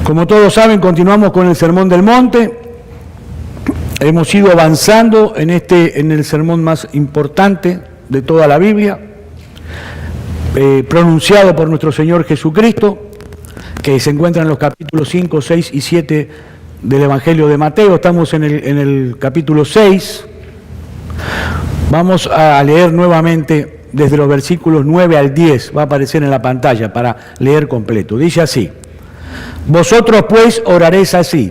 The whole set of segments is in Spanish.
Como todos saben, continuamos con el Sermón del Monte. Hemos ido avanzando en el sermón más importante de toda la Biblia, pronunciado por nuestro Señor Jesucristo, que se encuentra en los capítulos 5, 6 y 7 del Evangelio de Mateo. Estamos en el capítulo 6. Vamos a leer nuevamente desde los versículos 9 al 10. Va a aparecer en la pantalla para leer completo. Dice así: Vosotros pues oraréis así: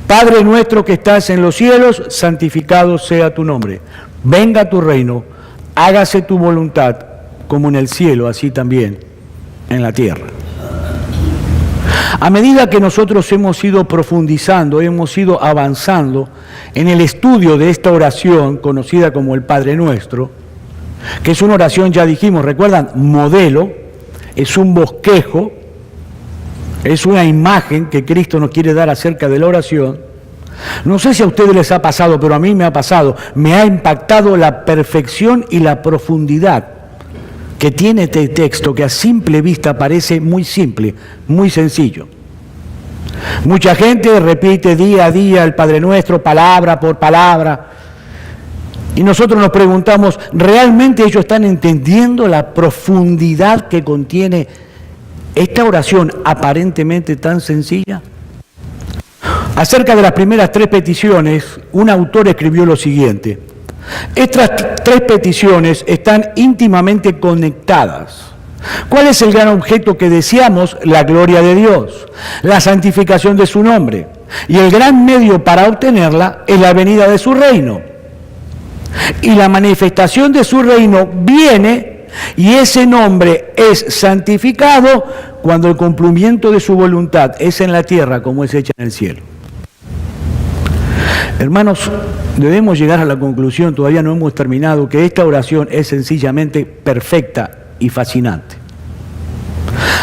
Padre nuestro que estás en los cielos, santificado sea tu nombre. Venga tu reino, hágase tu voluntad, como en el cielo, así también en la tierra. A medida que nosotros hemos ido profundizando, hemos ido avanzando en el estudio de esta oración conocida como el Padre Nuestro, que es una oración, ya dijimos, recuerdan, modelo, es un bosquejo, es una imagen que Cristo nos quiere dar acerca de la oración. No sé si a ustedes les ha pasado, pero a mí me ha pasado. Me ha impactado la perfección y la profundidad que tiene este texto, que a simple vista parece muy simple, muy sencillo. Mucha gente repite día a día el Padre Nuestro, palabra por palabra. Y nosotros nos preguntamos, ¿realmente ellos están entendiendo la profundidad que contiene esta oración aparentemente tan sencilla? Acerca de las primeras 3 peticiones, un autor escribió lo siguiente: estas 3 peticiones están íntimamente conectadas. ¿Cuál es el gran objeto que deseamos? La gloria de Dios, la santificación de su nombre. Y el gran medio para obtenerla es la venida de su reino. Y la manifestación de su reino viene, y ese nombre es santificado cuando el cumplimiento de su voluntad es en la tierra como es hecha en el cielo. Hermanos, debemos llegar a la conclusión, todavía no hemos terminado, que esta oración es sencillamente perfecta y fascinante.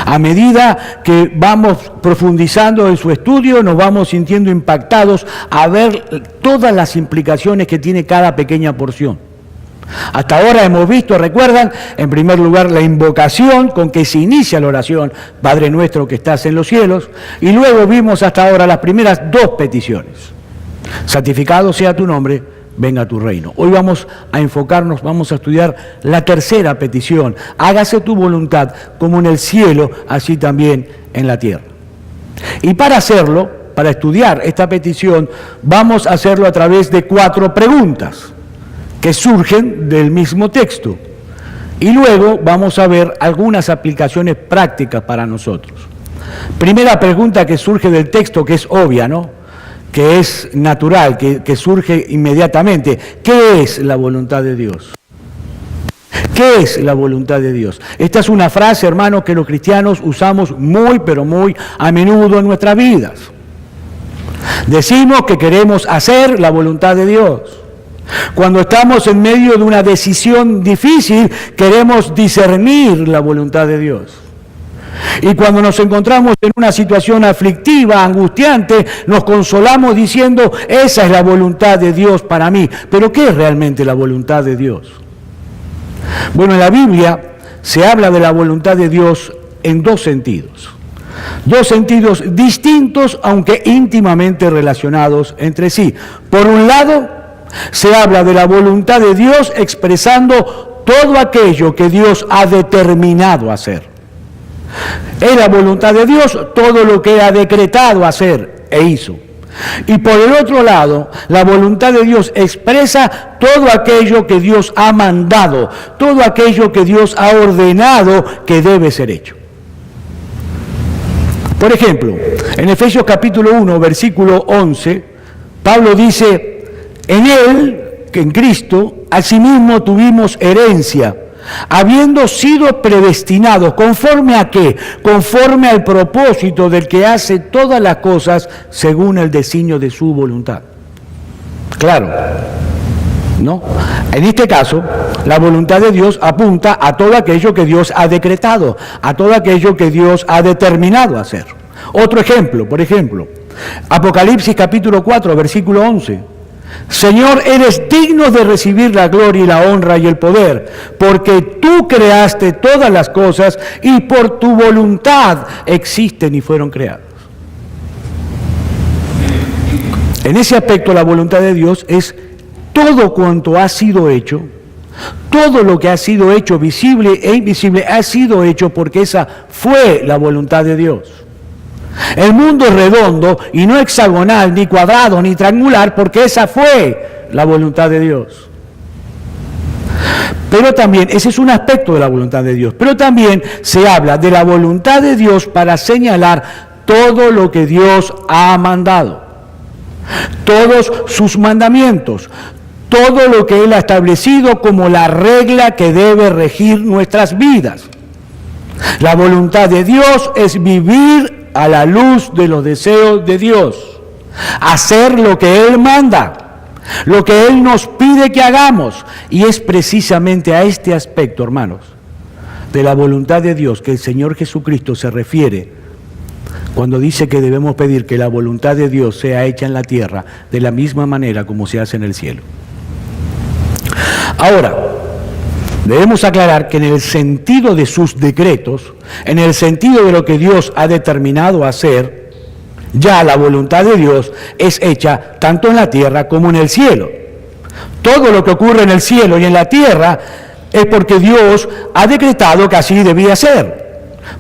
A medida que vamos profundizando en su estudio, nos vamos sintiendo impactados a ver todas las implicaciones que tiene cada pequeña porción. Hasta ahora hemos visto, recuerdan, en primer lugar la invocación con que se inicia la oración, Padre nuestro que estás en los cielos, y luego vimos hasta ahora las primeras 2 peticiones: santificado sea tu nombre, venga tu reino. Hoy vamos a enfocarnos, vamos a estudiar la tercera petición: hágase tu voluntad como en el cielo, así también en la tierra. Y para hacerlo, para estudiar esta petición, vamos a hacerlo a través de 4 preguntas que surgen del mismo texto. Y luego vamos a ver algunas aplicaciones prácticas para nosotros. Primera pregunta que surge del texto, que es obvia, ¿no?, que es natural, que surge inmediatamente: ¿qué es la voluntad de Dios? ¿Qué es la voluntad de Dios? Esta es una frase, hermanos, que los cristianos usamos muy, pero muy a menudo en nuestras vidas. Decimos que queremos hacer la voluntad de Dios. Cuando estamos en medio de una decisión difícil, queremos discernir la voluntad de Dios. Y cuando nos encontramos en una situación aflictiva, angustiante, nos consolamos diciendo: esa es la voluntad de Dios para mí. Pero ¿qué es realmente la voluntad de Dios? Bueno, en la Biblia se habla de la voluntad de Dios en 2 sentidos. 2 sentidos distintos, aunque íntimamente relacionados entre sí. Por un lado, se habla de la voluntad de Dios expresando todo aquello que Dios ha determinado hacer. Es la voluntad de Dios todo lo que ha decretado hacer e hizo. Y por el otro lado, la voluntad de Dios expresa todo aquello que Dios ha mandado, todo aquello que Dios ha ordenado que debe ser hecho. Por ejemplo, en Efesios capítulo 1, versículo 11, Pablo dice: en Él, que en Cristo, asimismo tuvimos herencia, habiendo sido predestinados, ¿conforme a qué? Conforme al propósito del que hace todas las cosas según el designio de su voluntad. Claro, ¿no? En este caso, la voluntad de Dios apunta a todo aquello que Dios ha decretado, a todo aquello que Dios ha determinado hacer. Otro ejemplo, por ejemplo, Apocalipsis capítulo 4, versículo 11. Señor, eres digno de recibir la gloria y la honra y el poder, porque tú creaste todas las cosas y por tu voluntad existen y fueron creadas. En ese aspecto, la voluntad de Dios es todo cuanto ha sido hecho, todo lo que ha sido hecho, visible e invisible, ha sido hecho porque esa fue la voluntad de Dios. El mundo es redondo y no hexagonal, ni cuadrado, ni triangular, porque esa fue la voluntad de Dios. Pero también, ese es un aspecto de la voluntad de Dios, pero también se habla de la voluntad de Dios para señalar todo lo que Dios ha mandado, todos sus mandamientos, todo lo que Él ha establecido como la regla que debe regir nuestras vidas. La voluntad de Dios es vivir a la luz de los deseos de Dios, hacer lo que Él manda, lo que Él nos pide que hagamos. Y es precisamente a este aspecto, hermanos, de la voluntad de Dios que el Señor Jesucristo se refiere cuando dice que debemos pedir que la voluntad de Dios sea hecha en la tierra de la misma manera como se hace en el cielo. Ahora, debemos aclarar que en el sentido de sus decretos, en el sentido de lo que Dios ha determinado hacer, ya la voluntad de Dios es hecha tanto en la tierra como en el cielo. Todo lo que ocurre en el cielo y en la tierra es porque Dios ha decretado que así debía ser.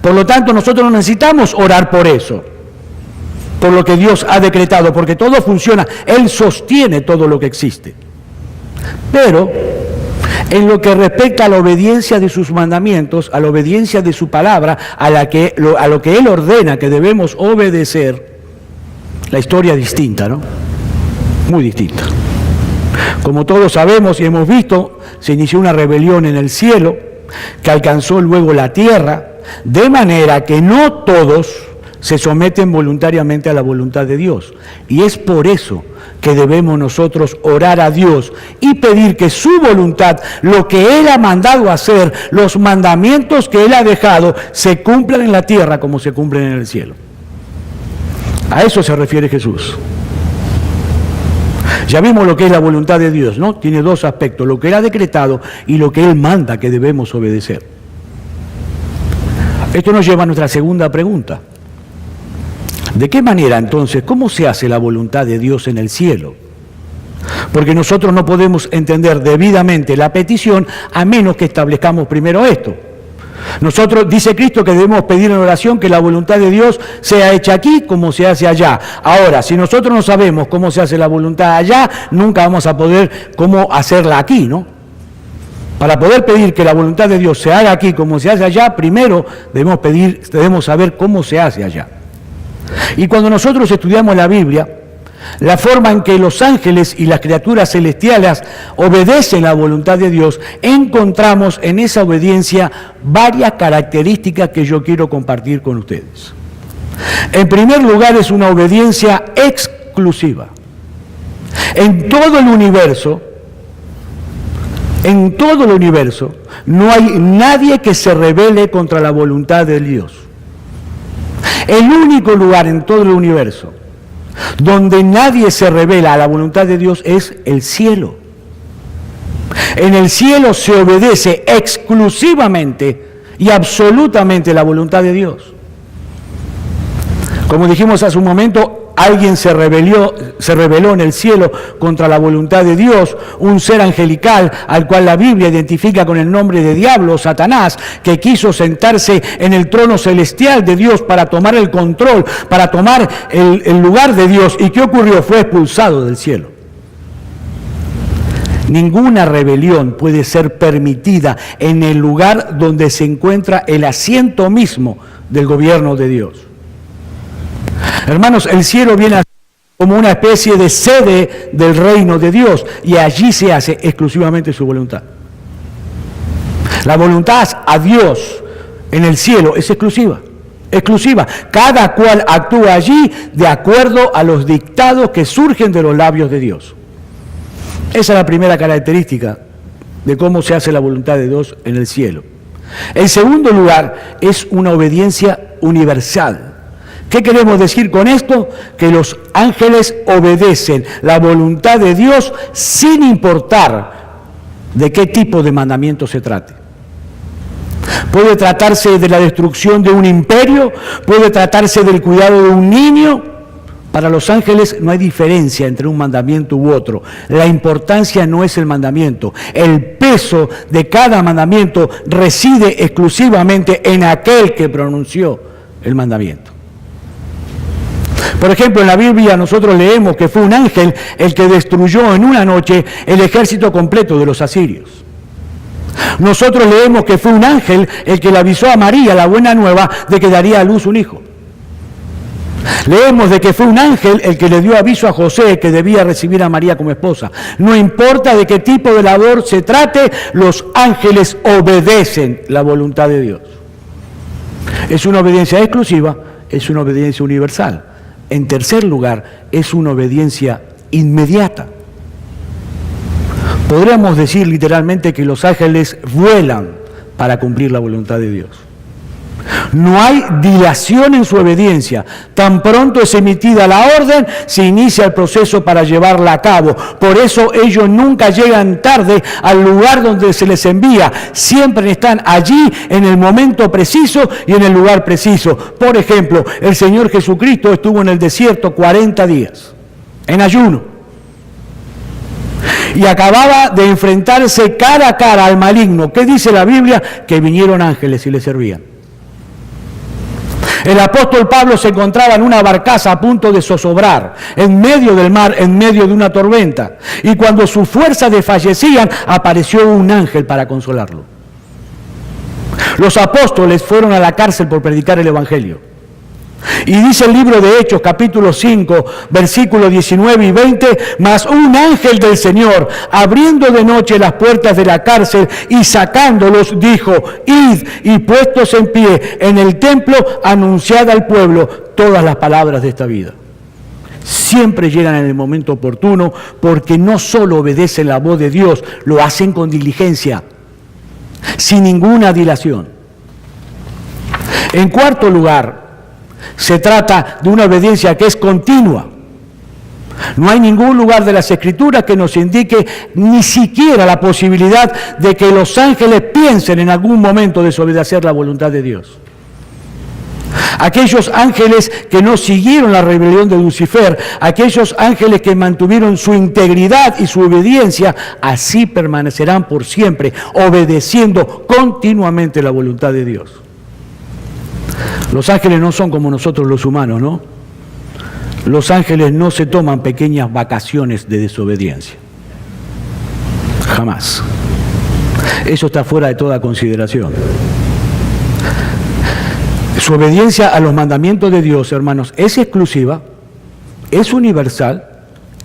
Por lo tanto, nosotros no necesitamos orar por eso, por lo que Dios ha decretado, porque todo funciona. Él sostiene todo lo que existe. Pero en lo que respecta a la obediencia de sus mandamientos, a la obediencia de su palabra, a lo que Él ordena que debemos obedecer, la historia es distinta, ¿no? Muy distinta. Como todos sabemos y hemos visto, se inició una rebelión en el cielo que alcanzó luego la tierra, de manera que no todos se someten voluntariamente a la voluntad de Dios. Y es por eso que debemos nosotros orar a Dios y pedir que su voluntad, lo que Él ha mandado hacer, los mandamientos que Él ha dejado, se cumplan en la tierra como se cumplen en el cielo. A eso se refiere Jesús. Ya vimos lo que es la voluntad de Dios, ¿no? Tiene dos aspectos, lo que Él ha decretado y lo que Él manda que debemos obedecer. Esto nos lleva a nuestra segunda pregunta. ¿De qué manera entonces, cómo se hace la voluntad de Dios en el cielo? Porque nosotros no podemos entender debidamente la petición a menos que establezcamos primero esto. Nosotros, dice Cristo, que debemos pedir en oración que la voluntad de Dios sea hecha aquí como se hace allá. Ahora, si nosotros no sabemos cómo se hace la voluntad allá, nunca vamos a poder cómo hacerla aquí, ¿no? Para poder pedir que la voluntad de Dios se haga aquí como se hace allá, primero debemos saber cómo se hace allá. Y cuando nosotros estudiamos la Biblia, la forma en que los ángeles y las criaturas celestiales obedecen la voluntad de Dios, encontramos en esa obediencia varias características que yo quiero compartir con ustedes. En primer lugar, es una obediencia exclusiva. En todo el universo, no hay nadie que se rebele contra la voluntad de Dios. El único lugar en todo el universo donde nadie se rebela a la voluntad de Dios es el cielo. En el cielo se obedece exclusivamente y absolutamente la voluntad de Dios. Como dijimos hace un momento, alguien se rebeló en el cielo contra la voluntad de Dios, un ser angelical al cual la Biblia identifica con el nombre de diablo, Satanás, que quiso sentarse en el trono celestial de Dios para tomar el control, para tomar el lugar de Dios. ¿Y qué ocurrió? Fue expulsado del cielo. Ninguna rebelión puede ser permitida en el lugar donde se encuentra el asiento mismo del gobierno de Dios. Hermanos, el cielo viene a ser como una especie de sede del reino de Dios y allí se hace exclusivamente su voluntad. La voluntad a Dios en el cielo es exclusiva. Cada cual actúa allí de acuerdo a los dictados que surgen de los labios de Dios. Esa es la primera característica de cómo se hace la voluntad de Dios en el cielo. En segundo lugar, es una obediencia universal. ¿Qué queremos decir con esto? Que los ángeles obedecen la voluntad de Dios sin importar de qué tipo de mandamiento se trate. Puede tratarse de la destrucción de un imperio, puede tratarse del cuidado de un niño, Para los ángeles no hay diferencia entre un mandamiento u otro. La importancia no es el mandamiento. El peso de cada mandamiento reside exclusivamente en aquel que pronunció el mandamiento. Por ejemplo, en la Biblia nosotros leemos que fue un ángel el que destruyó en una noche el ejército completo de los asirios. Nosotros leemos que fue un ángel el que le avisó a María la buena nueva de que daría a luz un hijo. Leemos de que fue un ángel el que le dio aviso a José que debía recibir a María como esposa. No importa de qué tipo de labor se trate, los ángeles obedecen la voluntad de Dios. Es una obediencia exclusiva, es una obediencia universal. En tercer lugar, es una obediencia inmediata. Podríamos decir literalmente que los ángeles vuelan para cumplir la voluntad de Dios. No hay dilación en su obediencia. Tan pronto es emitida la orden, se inicia el proceso para llevarla a cabo. Por eso ellos nunca llegan tarde al lugar donde se les envía. Siempre están allí en el momento preciso y en el lugar preciso. Por ejemplo, el Señor Jesucristo estuvo en el desierto 40 días, en ayuno. Y acababa de enfrentarse cara a cara al maligno. ¿Qué dice la Biblia? Que vinieron ángeles y le servían. El apóstol Pablo se encontraba en una barcaza a punto de zozobrar, en medio del mar, en medio de una tormenta. Y cuando sus fuerzas desfallecían, apareció un ángel para consolarlo. Los apóstoles fueron a la cárcel por predicar el Evangelio. Y dice el libro de Hechos, capítulo 5, versículos 19 y 20, mas un ángel del Señor, abriendo de noche las puertas de la cárcel y sacándolos, dijo, id y puestos en pie en el templo, anunciad al pueblo todas las palabras de esta vida. Siempre llegan en el momento oportuno, porque no solo obedecen la voz de Dios, lo hacen con diligencia, sin ninguna dilación. En cuarto lugar, se trata de una obediencia que es continua. No hay ningún lugar de las Escrituras que nos indique ni siquiera la posibilidad de que los ángeles piensen en algún momento desobedecer la voluntad de Dios. Aquellos ángeles que no siguieron la rebelión de Lucifer, aquellos ángeles que mantuvieron su integridad y su obediencia, así permanecerán por siempre, obedeciendo continuamente la voluntad de Dios. Los ángeles no son como nosotros los humanos, ¿no? Los ángeles no se toman pequeñas vacaciones de desobediencia. Jamás. Eso está fuera de toda consideración. Su obediencia a los mandamientos de Dios, hermanos, es exclusiva, es universal,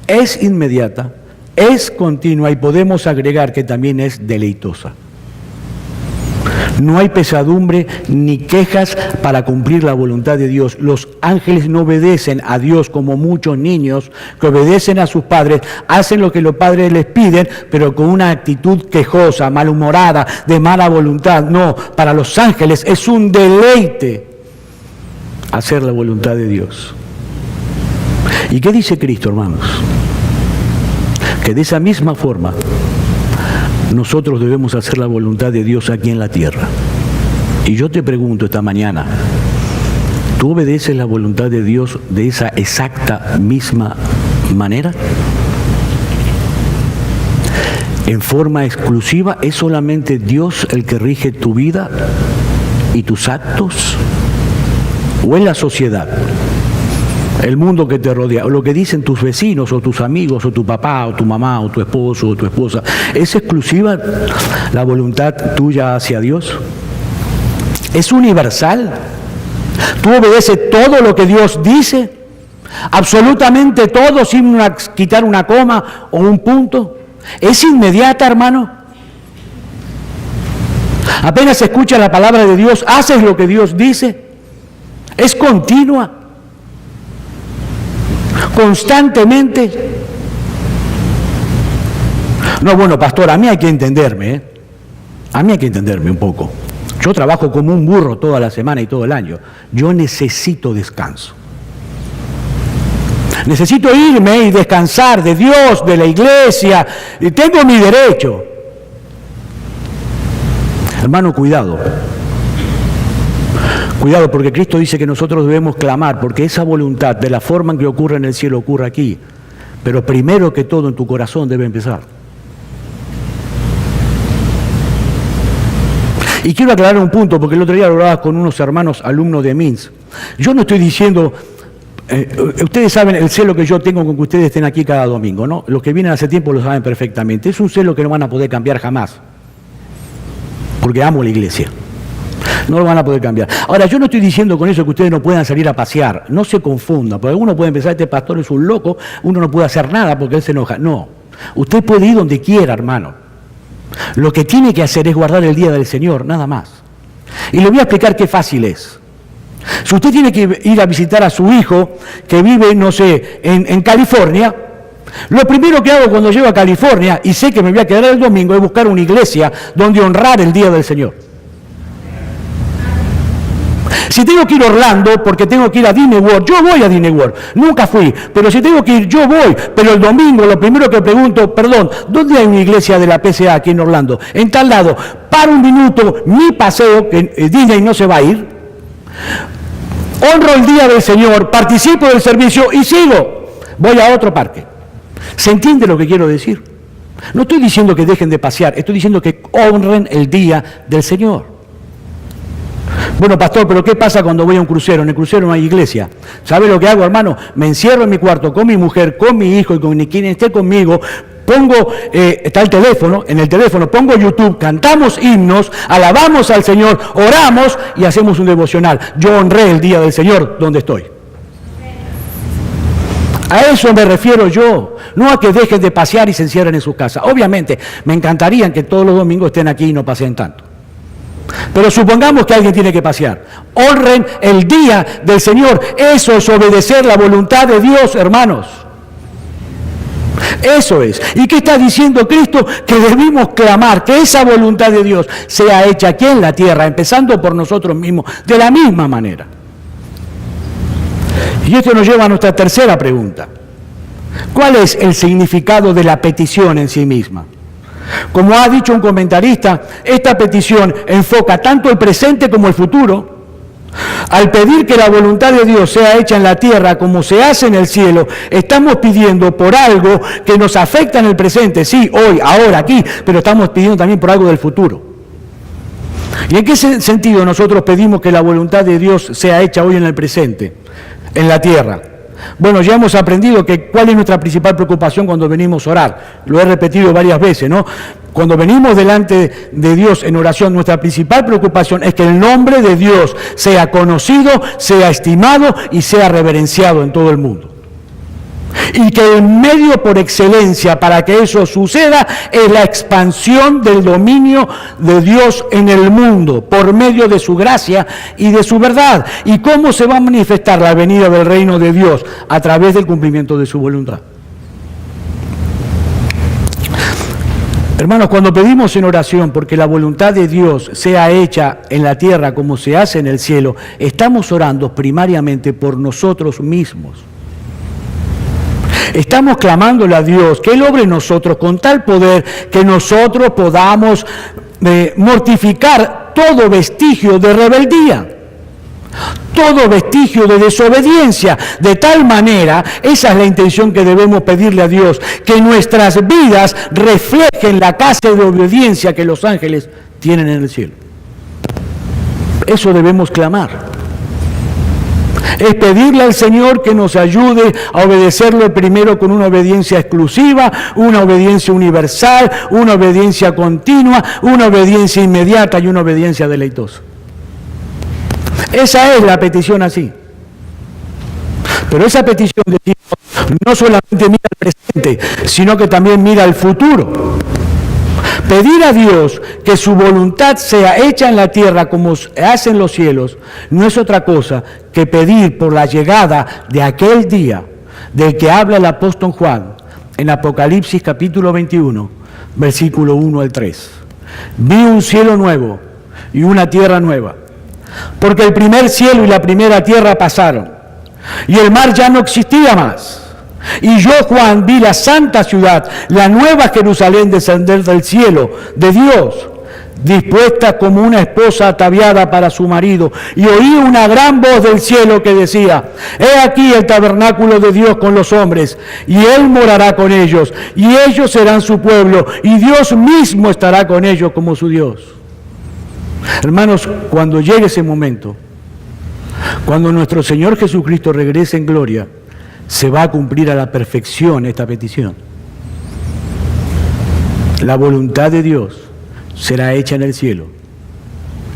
es inmediata, es continua y podemos agregar que también es deleitosa. No hay pesadumbre ni quejas para cumplir la voluntad de Dios. Los ángeles no obedecen a Dios como muchos niños que obedecen a sus padres, hacen lo que los padres les piden, pero con una actitud quejosa, malhumorada, de mala voluntad. No, para los ángeles es un deleite hacer la voluntad de Dios. ¿Y qué dice Cristo, hermanos? Que de esa misma forma nosotros debemos hacer la voluntad de Dios aquí en la tierra. Y yo te pregunto esta mañana, ¿tú obedeces la voluntad de Dios de esa exacta misma manera? ¿En forma exclusiva? ¿Es solamente Dios el que rige tu vida y tus actos? ¿O es la sociedad, el mundo que te rodea, o lo que dicen tus vecinos, o tus amigos, o tu papá, o tu mamá, o tu esposo, o tu esposa? ¿Es exclusiva la voluntad tuya hacia Dios? ¿Es universal? ¿Tú obedeces todo lo que Dios dice? ¿Absolutamente todo sin quitar una coma o un punto? ¿Es inmediata, hermano? ¿Apenas escuchas la palabra de Dios, haces lo que Dios dice? ¿Es continua? ¿Constantemente? No, bueno, pastor, a mí hay que entenderme, ¿eh? A mí hay que entenderme un poco. Yo trabajo como un burro toda la semana y todo el año. Yo necesito descanso. Necesito irme y descansar de Dios, de la iglesia. Y tengo mi derecho. Hermano, cuidado. Cuidado, porque Cristo dice que nosotros debemos clamar, porque esa voluntad, de la forma en que ocurre en el cielo, ocurre aquí. Pero primero que todo en tu corazón debe empezar. Y quiero aclarar un punto, porque el otro día hablaba con unos hermanos alumnos de Minsk. Yo no estoy diciendo, ustedes saben el celo que yo tengo con que ustedes estén aquí cada domingo, ¿no? Los que vienen hace tiempo lo saben perfectamente. Es un celo que no van a poder cambiar jamás, porque amo la iglesia. No lo van a poder cambiar. Ahora, yo no estoy diciendo con eso que ustedes no puedan salir a pasear. No se confundan, porque uno puede pensar, este pastor es un loco, uno no puede hacer nada porque él se enoja. No, usted puede ir donde quiera, hermano. Lo que tiene que hacer es guardar el día del Señor, nada más. Y le voy a explicar qué fácil es. Si usted tiene que ir a visitar a su hijo, que vive, no sé, en California, lo primero que hago cuando llego a California, y sé que me voy a quedar el domingo, es buscar una iglesia donde honrar el día del Señor. Si tengo que ir a Orlando porque tengo que ir a Disney World, yo voy a Disney World. Nunca fui, pero si tengo que ir, yo voy. Pero el domingo lo primero que pregunto, perdón, ¿dónde hay una iglesia de la PCA aquí en Orlando? En tal lado. Paro un minuto, mi paseo, que Disney no se va a ir. Honro el día del Señor, participo del servicio y sigo. Voy a otro parque. ¿Se entiende lo que quiero decir? No estoy diciendo que dejen de pasear, estoy diciendo que honren el día del Señor. Bueno, pastor, pero ¿qué pasa cuando voy a un crucero? En el crucero no hay iglesia. ¿Sabe lo que hago, hermano? Me encierro en mi cuarto con mi mujer, con mi hijo y con quien esté conmigo. Pongo, está el teléfono, en el teléfono pongo YouTube, cantamos himnos, alabamos al Señor, oramos y hacemos un devocional. Yo honré el día del Señor donde estoy. A eso me refiero yo, no a que dejen de pasear y se encierren en sus casas. Obviamente, me encantaría que todos los domingos estén aquí y no paseen tanto. Pero supongamos que alguien tiene que pasear. Honren el día del Señor. Eso es obedecer la voluntad de Dios, hermanos. Eso es. ¿Y qué está diciendo Cristo? Que debemos clamar que esa voluntad de Dios sea hecha aquí en la tierra, empezando por nosotros mismos, de la misma manera. Y esto nos lleva a nuestra tercera pregunta. ¿Cuál es el significado de la petición en sí misma? Como ha dicho un comentarista, esta petición enfoca tanto el presente como el futuro. Al pedir que la voluntad de Dios sea hecha en la tierra como se hace en el cielo, estamos pidiendo por algo que nos afecta en el presente, sí, hoy, ahora, aquí, pero estamos pidiendo también por algo del futuro. ¿Y en qué sentido nosotros pedimos que la voluntad de Dios sea hecha hoy en el presente, en la tierra? Bueno, ya hemos aprendido que cuál es nuestra principal preocupación cuando venimos a orar. Lo he repetido varias veces, ¿no? Cuando venimos delante de Dios en oración, nuestra principal preocupación es que el nombre de Dios sea conocido, sea estimado y sea reverenciado en todo el mundo. Y que el medio por excelencia para que eso suceda es la expansión del dominio de Dios en el mundo por medio de su gracia y de su verdad. ¿Y cómo se va a manifestar la venida del reino de Dios? A través del cumplimiento de su voluntad. Hermanos, cuando pedimos en oración porque la voluntad de Dios sea hecha en la tierra como se hace en el cielo, estamos orando primariamente por nosotros mismos. Estamos clamándole a Dios que Él obre en nosotros con tal poder que nosotros podamos mortificar todo vestigio de rebeldía, todo vestigio de desobediencia. De tal manera, esa es la intención que debemos pedirle a Dios, que nuestras vidas reflejen la clase de obediencia que los ángeles tienen en el cielo. Eso debemos clamar. Es pedirle al Señor que nos ayude a obedecerlo primero con una obediencia exclusiva, una obediencia universal, una obediencia continua, una obediencia inmediata y una obediencia deleitosa. Esa es la petición así. Pero esa petición de Dios no solamente mira al presente, sino que también mira al futuro. Pedir a Dios que su voluntad sea hecha en la tierra como se hace en los cielos no es otra cosa que pedir por la llegada de aquel día del que habla el apóstol Juan en Apocalipsis capítulo 21, versículo 1 al 3. Vi un cielo nuevo y una tierra nueva, porque el primer cielo y la primera tierra pasaron, y el mar ya no existía más. Y yo, Juan, vi la santa ciudad, la nueva Jerusalén, descender del cielo de Dios, dispuesta como una esposa ataviada para su marido. Y oí una gran voz del cielo que decía: he aquí el tabernáculo de Dios con los hombres, y Él morará con ellos, y ellos serán su pueblo, y Dios mismo estará con ellos como su Dios. Hermanos, cuando llegue ese momento, cuando nuestro Señor Jesucristo regrese en gloria, se va a cumplir a la perfección esta petición. La voluntad de Dios será hecha en el cielo,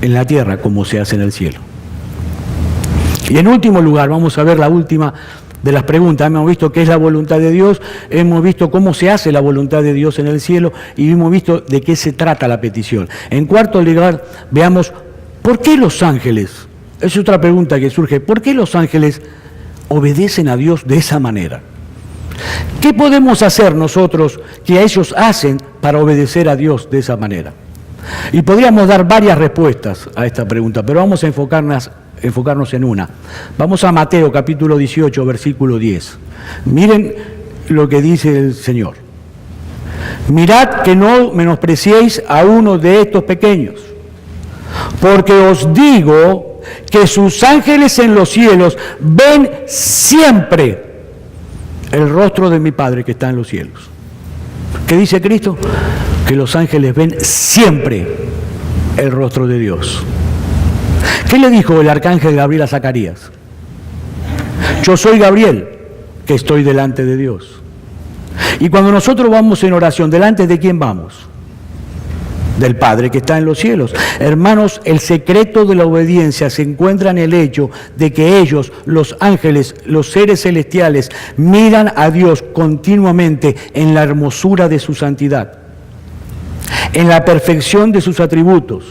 en la tierra como se hace en el cielo. Y en último lugar, vamos a ver la última de las preguntas. Hemos visto qué es la voluntad de Dios, hemos visto cómo se hace la voluntad de Dios en el cielo y hemos visto de qué se trata la petición. En cuarto lugar, veamos por qué los ángeles, es otra pregunta que surge, ¿por qué los ángeles obedecen a Dios de esa manera? ¿Qué podemos hacer nosotros que ellos hacen para obedecer a Dios de esa manera? Y podríamos dar varias respuestas a esta pregunta, pero vamos a enfocarnos en una. Vamos a Mateo capítulo 18, versículo 10. Miren lo que dice el Señor. Mirad que no menospreciéis a uno de estos pequeños, porque os digo que sus ángeles en los cielos ven siempre el rostro de mi Padre que está en los cielos. ¿Qué dice Cristo? Que los ángeles ven siempre el rostro de Dios. ¿Qué le dijo el arcángel Gabriel a Zacarías? Yo soy Gabriel, que estoy delante de Dios. Y cuando nosotros vamos en oración, ¿delante de quién vamos? Del Padre que está en los cielos. Hermanos, el secreto de la obediencia se encuentra en el hecho de que ellos, los ángeles, los seres celestiales, miran a Dios continuamente en la hermosura de su santidad, en la perfección de sus atributos,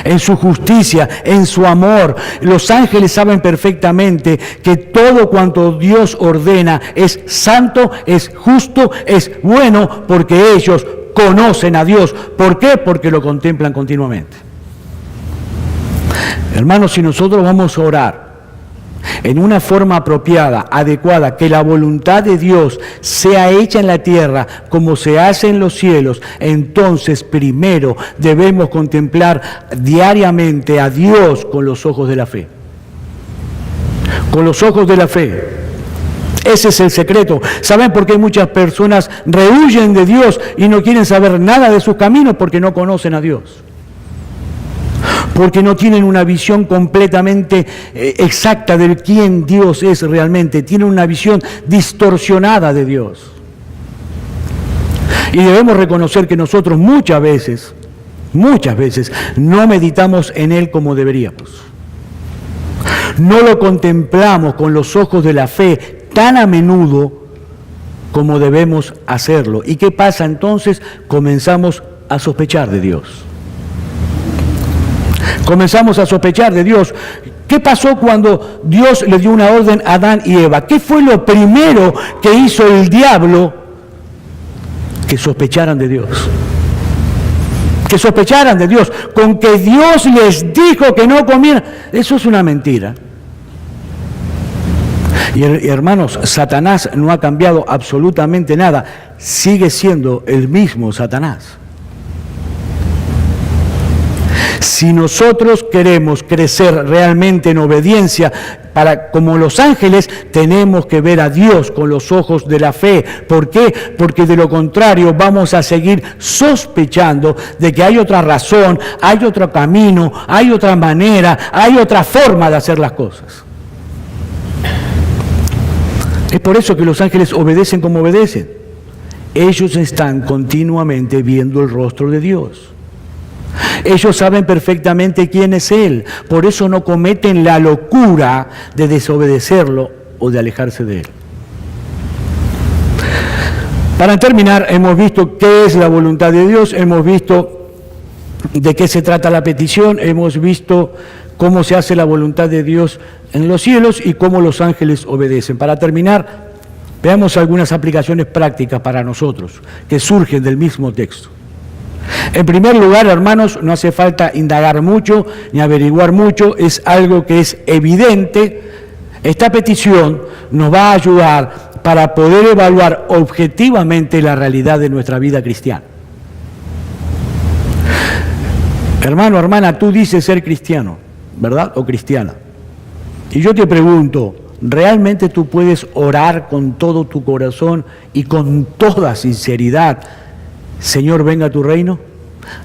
en su justicia, en su amor. Los ángeles saben perfectamente que todo cuanto Dios ordena es santo, es justo, es bueno, porque ellos conocen a Dios. ¿Por qué? Porque lo contemplan continuamente. Hermanos, si nosotros vamos a orar en una forma apropiada, adecuada, que la voluntad de Dios sea hecha en la tierra como se hace en los cielos, entonces primero debemos contemplar diariamente a Dios con los ojos de la fe. Con los ojos de la fe. Ese es el secreto. ¿Saben por qué muchas personas rehuyen de Dios y no quieren saber nada de sus caminos? Porque no conocen a Dios. Porque no tienen una visión completamente exacta de quién Dios es realmente. Tienen una visión distorsionada de Dios. Y debemos reconocer que nosotros muchas veces, no meditamos en Él como deberíamos. No lo contemplamos con los ojos de la fe tan a menudo como debemos hacerlo. ¿Y qué pasa entonces? Comenzamos a sospechar de Dios. Comenzamos a sospechar de Dios. ¿Qué pasó cuando Dios le dio una orden a Adán y Eva? ¿Qué fue lo primero que hizo el diablo? Que sospecharan de Dios. Que sospecharan de Dios. Con que Dios les dijo que no comieran. Eso es una mentira. Y hermanos, Satanás no ha cambiado absolutamente nada. Sigue siendo el mismo Satanás. Si nosotros queremos crecer realmente en obediencia, como los ángeles, tenemos que ver a Dios con los ojos de la fe. ¿Por qué? Porque de lo contrario vamos a seguir sospechando de que hay otra razón, hay otro camino, hay otra manera, hay otra forma de hacer las cosas. Es por eso que los ángeles obedecen como obedecen. Ellos están continuamente viendo el rostro de Dios. Ellos saben perfectamente quién es Él. Por eso no cometen la locura de desobedecerlo o de alejarse de Él. Para terminar, hemos visto qué es la voluntad de Dios, hemos visto de qué se trata la petición, hemos visto cómo se hace la voluntad de Dios en los cielos y cómo los ángeles obedecen. Para terminar, veamos algunas aplicaciones prácticas para nosotros que surgen del mismo texto. En primer lugar, hermanos, no hace falta indagar mucho ni averiguar mucho, es algo que es evidente. Esta petición nos va a ayudar para poder evaluar objetivamente la realidad de nuestra vida cristiana. Hermano, hermana, tú dices ser cristiano, ¿verdad? O cristiana. Y yo te pregunto, ¿realmente tú puedes orar con todo tu corazón y con toda sinceridad, Señor, venga a tu reino?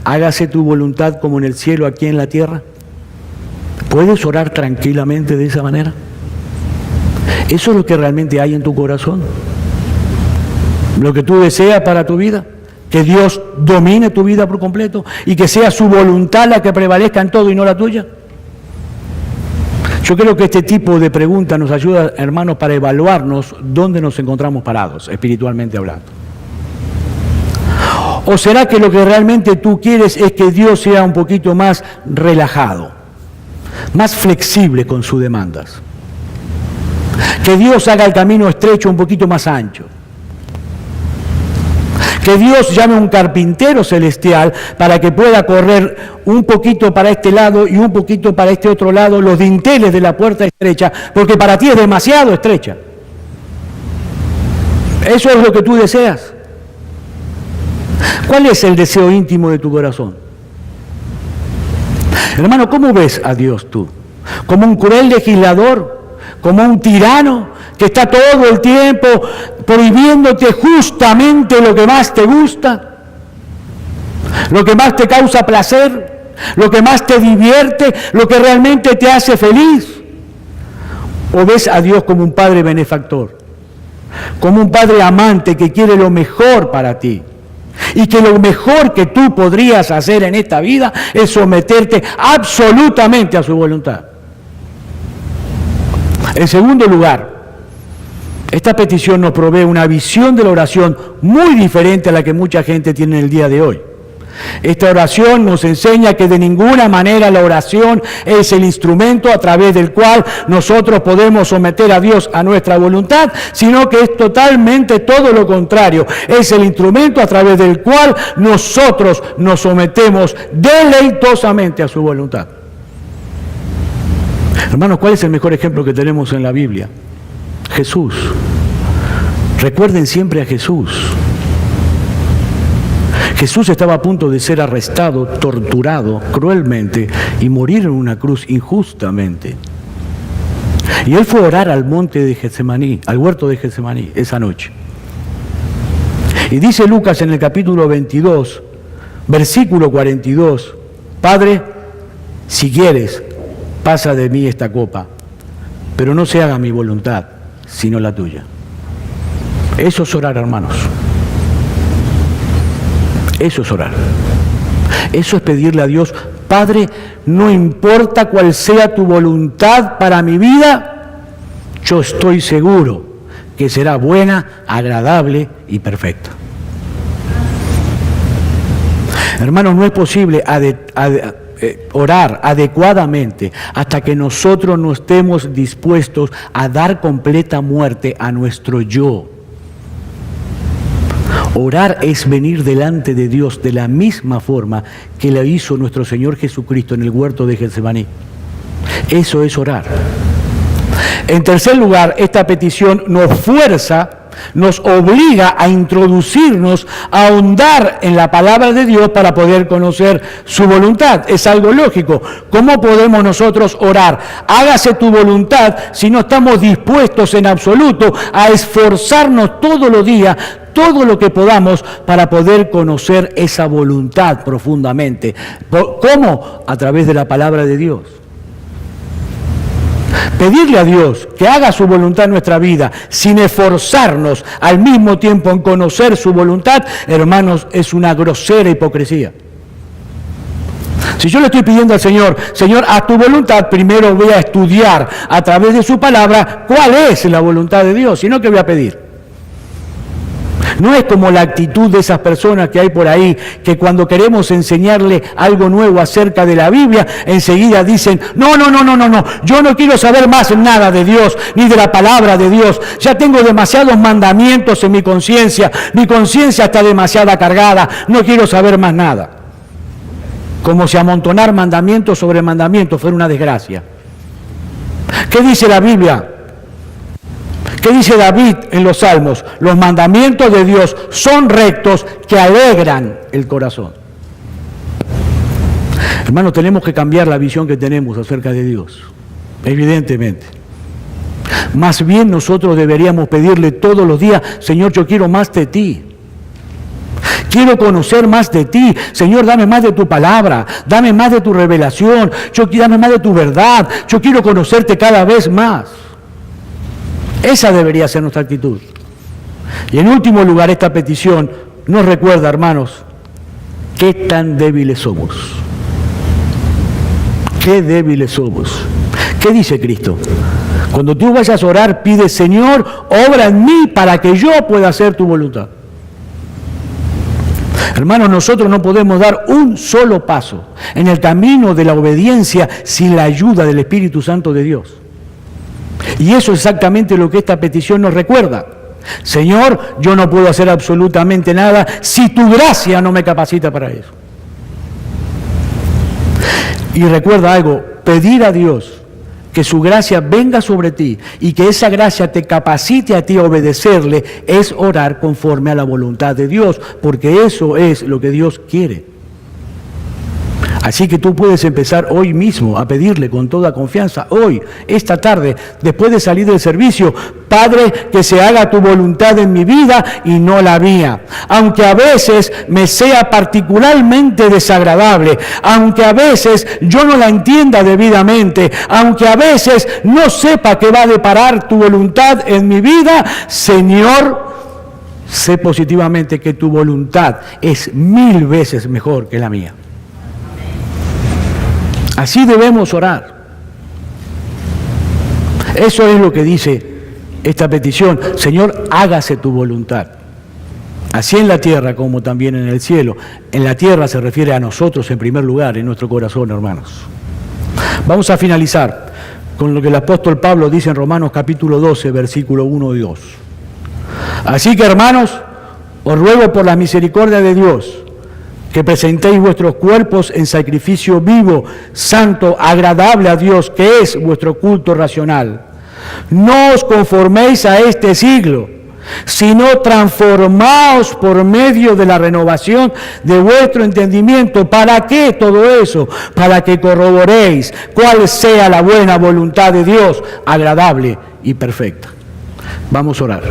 Hágase tu voluntad como en el cielo, aquí en la tierra. ¿Puedes orar tranquilamente de esa manera? ¿Eso es lo que realmente hay en tu corazón? ¿Lo que tú deseas para tu vida? ¿Que Dios domine tu vida por completo y que sea su voluntad la que prevalezca en todo y no la tuya? Yo creo que este tipo de preguntas nos ayuda, hermanos, para evaluarnos dónde nos encontramos parados, espiritualmente hablando. ¿O será que lo que realmente tú quieres es que Dios sea un poquito más relajado, más flexible con sus demandas? Que Dios haga el camino estrecho un poquito más ancho. Que Dios llame a un carpintero celestial para que pueda correr un poquito para este lado y un poquito para este otro lado los dinteles de la puerta estrecha, porque para ti es demasiado estrecha. ¿Eso es lo que tú deseas? ¿Cuál es el deseo íntimo de tu corazón? Hermano, ¿cómo ves a Dios tú? ¿Como un cruel legislador? ¿Como un tirano que está todo el tiempo prohibiéndote justamente lo que más te gusta? ¿Lo que más te causa placer? ¿Lo que más te divierte? ¿Lo que realmente te hace feliz? ¿O ves a Dios como un padre benefactor? Como un padre amante que quiere lo mejor para ti. Y que lo mejor que tú podrías hacer en esta vida es someterte absolutamente a su voluntad. En segundo lugar, esta petición nos provee una visión de la oración muy diferente a la que mucha gente tiene en el día de hoy. Esta oración nos enseña que de ninguna manera la oración es el instrumento a través del cual nosotros podemos someter a Dios a nuestra voluntad, sino que es totalmente todo lo contrario. Es el instrumento a través del cual nosotros nos sometemos deleitosamente a su voluntad. Hermanos, ¿cuál es el mejor ejemplo que tenemos en la Biblia? Jesús. Recuerden siempre a Jesús. Jesús estaba a punto de ser arrestado, torturado cruelmente y morir en una cruz injustamente. Y él fue a orar al monte de Getsemaní, al huerto de Getsemaní, esa noche. Y dice Lucas en el capítulo 22, versículo 42, Padre, si quieres, pasa de mí esta copa, pero no se haga mi voluntad, sino la tuya. Eso es orar, hermanos. Eso es orar. Eso es pedirle a Dios, Padre, no importa cuál sea tu voluntad para mi vida, yo estoy seguro que será buena, agradable y perfecta. Hermanos, no es posible orar adecuadamente hasta que nosotros no estemos dispuestos a dar completa muerte a nuestro yo. Orar es venir delante de Dios de la misma forma que lo hizo nuestro Señor Jesucristo en el huerto de Getsemaní. Eso es orar. En tercer lugar, esta petición nos fuerza, nos obliga a introducirnos, a ahondar en la palabra de Dios para poder conocer su voluntad. Es algo lógico. ¿Cómo podemos nosotros orar? Hágase tu voluntad si no estamos dispuestos en absoluto a esforzarnos todos los días, todo lo que podamos para poder conocer esa voluntad profundamente. ¿Cómo? A través de la palabra de Dios. Pedirle a Dios que haga su voluntad en nuestra vida sin esforzarnos al mismo tiempo en conocer su voluntad, hermanos, es una grosera hipocresía. Si yo le estoy pidiendo al Señor, Señor, a tu voluntad, primero voy a estudiar a través de su palabra cuál es la voluntad de Dios, sino que voy a pedir. No es como la actitud de esas personas que hay por ahí, que cuando queremos enseñarle algo nuevo acerca de la Biblia, enseguida dicen, no, yo no quiero saber más nada de Dios, ni de la palabra de Dios. Ya tengo demasiados mandamientos en mi conciencia está demasiado cargada, no quiero saber más nada. Como si amontonar mandamientos sobre mandamientos fuera una desgracia. ¿Qué dice la Biblia? ¿Qué dice David en los Salmos? Los mandamientos de Dios son rectos que alegran el corazón. Hermanos, tenemos que cambiar la visión que tenemos acerca de Dios, evidentemente. Más bien nosotros deberíamos pedirle todos los días: Señor, yo quiero más de ti. Quiero conocer más de ti. Señor, dame más de tu palabra, dame más de tu revelación, dame más de tu verdad. Yo quiero conocerte cada vez más. Esa debería ser nuestra actitud. Y en último lugar, esta petición nos recuerda, hermanos, qué tan débiles somos. Qué débiles somos. ¿Qué dice Cristo? Cuando tú vayas a orar, pide: Señor, obra en mí para que yo pueda hacer tu voluntad. Hermanos, nosotros no podemos dar un solo paso en el camino de la obediencia sin la ayuda del Espíritu Santo de Dios. Y eso es exactamente lo que esta petición nos recuerda. Señor, yo no puedo hacer absolutamente nada si tu gracia no me capacita para eso. Y recuerda algo: pedir a Dios que su gracia venga sobre ti y que esa gracia te capacite a ti a obedecerle es orar conforme a la voluntad de Dios, porque eso es lo que Dios quiere. Así que tú puedes empezar hoy mismo a pedirle con toda confianza, hoy, esta tarde, después de salir del servicio: Padre, que se haga tu voluntad en mi vida y no la mía. Aunque a veces me sea particularmente desagradable, aunque a veces yo no la entienda debidamente, aunque a veces no sepa qué va a deparar tu voluntad en mi vida, Señor, sé positivamente que tu voluntad es 1000 veces mejor que la mía. Así debemos orar. Eso es lo que dice esta petición: Señor, hágase tu voluntad, así en la tierra como también en el cielo. En la tierra se refiere a nosotros en primer lugar, en nuestro corazón, hermanos. Vamos a finalizar con lo que el apóstol Pablo dice en Romanos capítulo 12, versículo 1 y 2. Así que, hermanos, os ruego por la misericordia de Dios que presentéis vuestros cuerpos en sacrificio vivo, santo, agradable a Dios, que es vuestro culto racional. No os conforméis a este siglo, sino transformaos por medio de la renovación de vuestro entendimiento. ¿Para qué todo eso? Para que corroboréis cuál sea la buena voluntad de Dios, agradable y perfecta. Vamos a orar.